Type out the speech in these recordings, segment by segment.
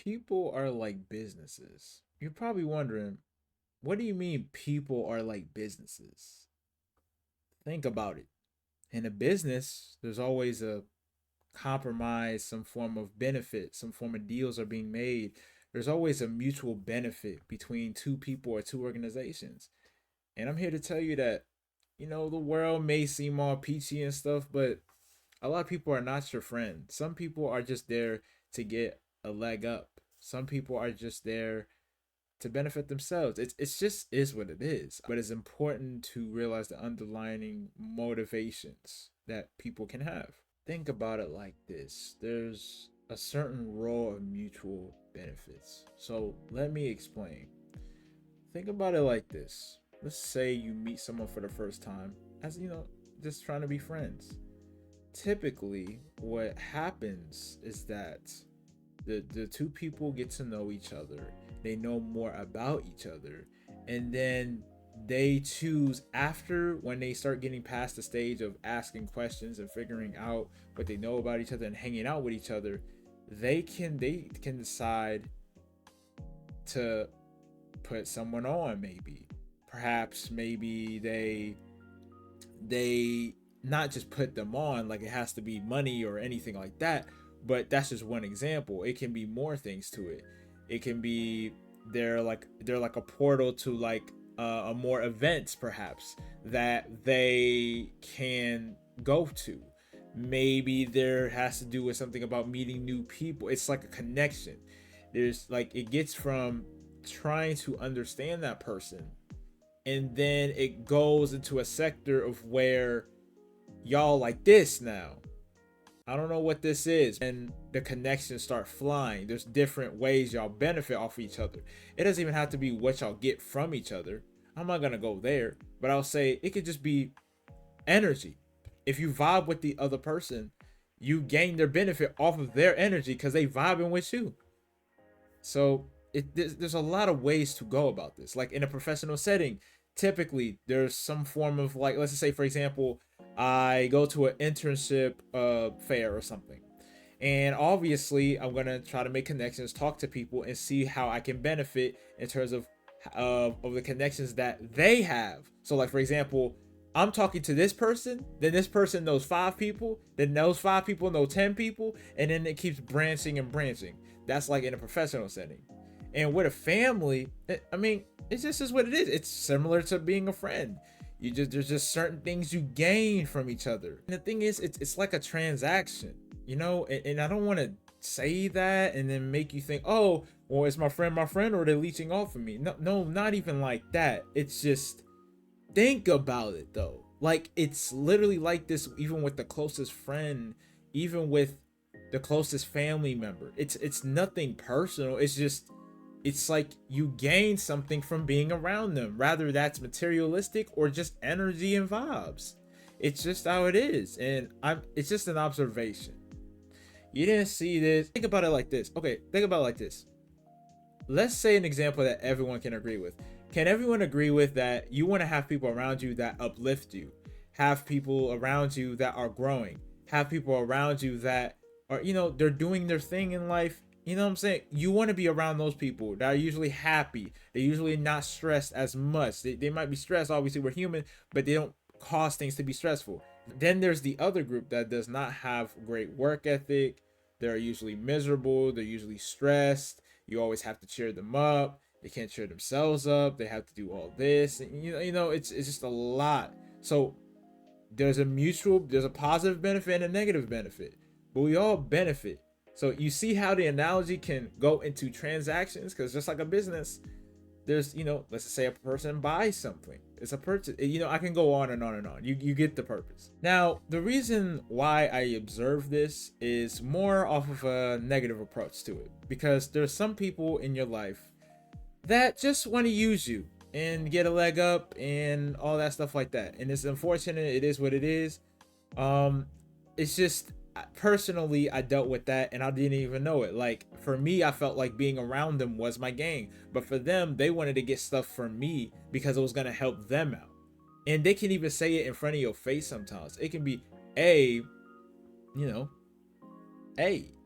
People are like businesses. You're probably wondering, what do you mean people are like businesses? Think about it. In a business, there's always a compromise, some form of benefit, some form of deals are being made. There's always a mutual benefit between two people or two organizations. And I'm here to tell you that, the world may seem all peachy and stuff, but a lot of people are not your friend. Some people are just there to get a leg up. Some people are just there to benefit themselves. It's just is what it is. But it's important to realize the underlying motivations that people can have. Think about it like this. There's a certain role of mutual benefits. So let me explain. Think about it like this. Let's say you meet someone for the first time, as just trying to be friends. Typically, what happens is that the two people get to know each other, they know more about each other, and then they choose, after when they start getting past the stage of asking questions and figuring out what they know about each other and hanging out with each other, they can decide to put someone on. Maybe, perhaps, maybe they not just put them on like it has to be money or anything like that, but that's just one example. It can be more things to it. It can be they're like a portal to like a more events perhaps that they can go to. Maybe there has to do with something about meeting new people. It's like a connection. There's like, it gets from trying to understand that person, and then it goes into a sector of where y'all like this now. I don't know what this is. And the connections start flying. There's different ways y'all benefit off each other. It doesn't even have to be what y'all get from each other. I'm not gonna go there, but I'll say it could just be energy. If you vibe with the other person, you gain their benefit off of their energy because they vibing with you. So there's a lot of ways to go about this. Like in a professional setting, typically there's some form of, like, let's just say for example, I go to an internship fair or something, and obviously I'm gonna try to make connections, talk to people, and see how I can benefit in terms of the connections that they have. So like for example, I'm talking to this person, then this person knows 5 people, then those 5 people know 10 people, and then it keeps branching and branching. That's like in a professional setting. And with a family, I mean, it just is what it is. It's similar to being a friend. There's just certain things you gain from each other. And the thing is, it's like a transaction, and I don't want to say that and then make you think, oh, well, it's my friend, or they're leeching off of me. No, not even like that. It's just, think about it though. Like, it's literally like this even with the closest friend, even with the closest family member. It's nothing personal. It's like you gain something from being around them, rather that's materialistic or just energy and vibes. It's just how it is. And it's just an observation. You didn't see this. Think about it like this. Okay, think about it like this. Let's say an example that everyone can agree with. Can everyone agree with that you want to have people around you that uplift you? Have people around you that are growing? Have people around you that are, they're doing their thing in life? You know what I'm saying? You want to be around those people that are usually happy. They're usually not stressed as much. They might be stressed. Obviously, we're human, but they don't cause things to be stressful. Then there's the other group that does not have great work ethic. They're usually miserable. They're usually stressed. You always have to cheer them up. They can't cheer themselves up. They have to do all this. And, it's just a lot. So there's a positive benefit and a negative benefit, but we all benefit. So you see how the analogy can go into transactions, because just like a business, there's, let's just say a person buys something. It's a purchase. I can go on and on and on. You get the purpose. Now, the reason why I observe this is more off of a negative approach to it, because there's some people in your life that just want to use you and get a leg up and all that stuff like that. And it's unfortunate. It is what it is. It's just, personally, I dealt with that and I didn't even know it. Like, for me, I felt like being around them was my gain, but for them, they wanted to get stuff from me because it was going to help them out. And they can even say it in front of your face sometimes. It can be, hey,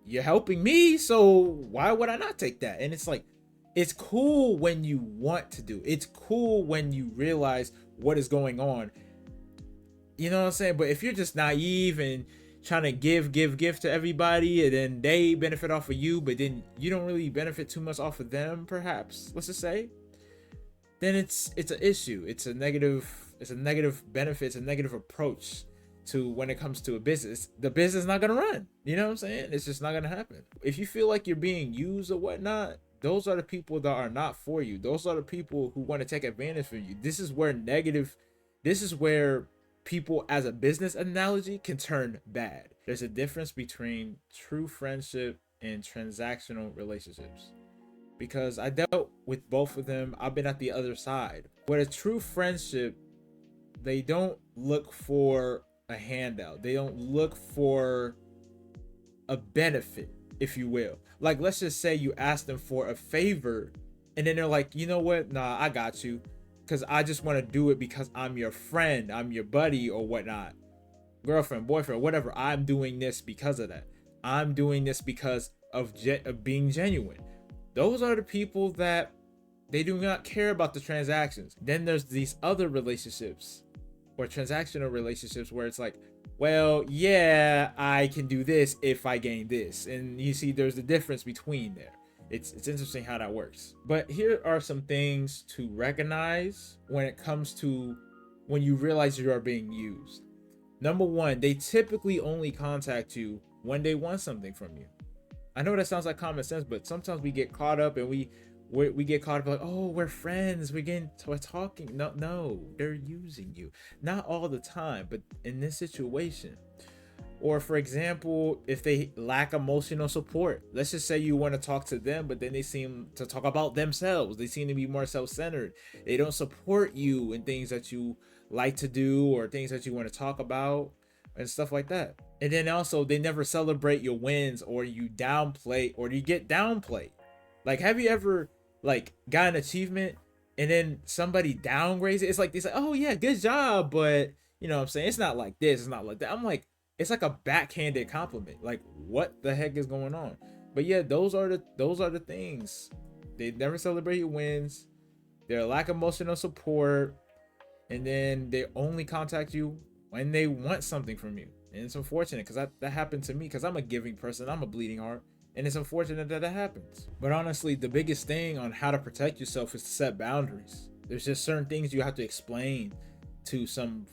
you're helping me, so why would I not take that? And it's like, it's cool when you want to do. It's cool when you realize what is going on. You know what I'm saying? But if you're just naive and trying to give to everybody, and then they benefit off of you, but then you don't really benefit too much off of them, perhaps, let's just say, then it's an issue. It's a negative benefit, it's a negative approach to when it comes to a business. The business is not gonna run. You know what I'm saying? It's just not gonna happen. If you feel like you're being used or whatnot, those are the people that are not for you. Those are the people who want to take advantage of you. This is where people, as a business analogy, can turn bad. There's a difference between true friendship and transactional relationships, because I dealt with both of them. I've been at the other side. With a true friendship, they don't look for a handout. They don't look for a benefit, if you will. Like, let's just say you ask them for a favor, and then they're like, you know what? Nah, I got you, because I just want to do it because I'm your friend, I'm your buddy, or whatnot. Girlfriend, boyfriend, whatever. I'm doing this because of that. I'm doing this because of being genuine. Those are the people that they do not care about the transactions. Then there's these other relationships, or transactional relationships, where it's like, well, yeah, I can do this if I gain this. And you see, there's a difference between there. It's interesting how that works. But here are some things to recognize when it comes to when you realize you are being used. Number one, they typically only contact you when they want something from you. I know that sounds like common sense, but sometimes we get caught up and we get caught up like, oh, we're friends, we're talking. No, they're using you. Not all the time, but in this situation. Or for example, if they lack emotional support, let's just say you want to talk to them, but then they seem to talk about themselves. They seem to be more self-centered. They don't support you in things that you like to do or things that you want to talk about and stuff like that. And then also, they never celebrate your wins, or you downplay, or you get downplayed. Like, have you ever like got an achievement and then somebody downgrades it? It's like, they say, oh yeah, good job, but you know what I'm saying, it's not like this, it's not like that. I'm like, it's like a backhanded compliment. Like, what the heck is going on? But yeah, those are the things. They never celebrate your wins. They lack emotional support, and then they only contact you when they want something from you. And it's unfortunate, because that happened to me, because I'm a giving person. I'm a bleeding heart. And it's unfortunate that happens. But honestly, the biggest thing on how to protect yourself is to set boundaries. There's just certain things you have to explain to some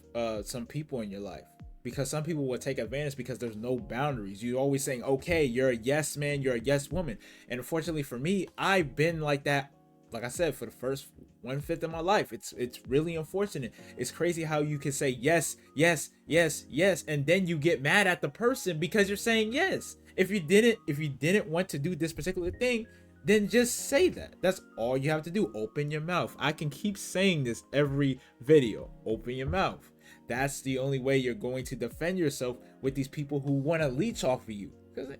people in your life, because some people will take advantage because there's no boundaries. You're always saying, okay, you're a yes man, you're a yes woman. And unfortunately for me, I've been like that, like I said, for the first 1/5 of my life. It's really unfortunate. It's crazy how you can say yes, yes, yes, yes, and then you get mad at the person because you're saying yes. If you didn't want to do this particular thing, then just say that. That's all you have to do. Open your mouth. I can keep saying this every video. Open your mouth. That's the only way you're going to defend yourself with these people who want to leech off of you. Because,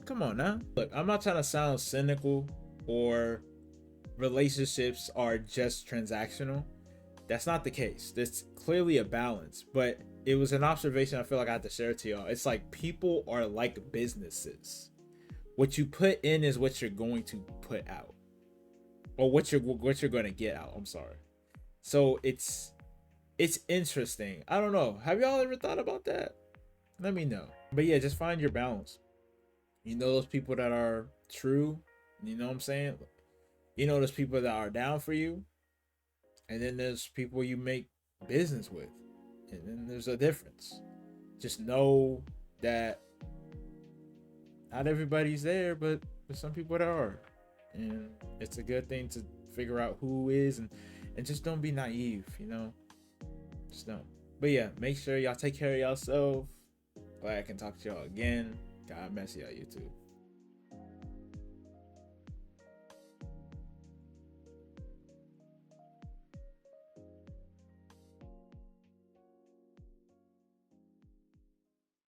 come on now. Look, I'm not trying to sound cynical or relationships are just transactional. That's not the case. There's clearly a balance, but it was an observation I feel like I had to share to y'all. It's like, people are like businesses. What you put in is what you're going to put out, or what you're going to get out. I'm sorry. So it's interesting. I don't know. Have y'all ever thought about that? Let me know. But yeah, just find your balance. You know, those people that are true. You know what I'm saying? You know, there's people that are down for you, and then there's people you make business with, and then there's a difference. Just know that not everybody's there, but there's some people that are, and it's a good thing to figure out who is, and just don't be naive, you know. Just don't. But yeah, make sure y'all take care of yourself. Glad I can talk to y'all again. God bless y'all, YouTube.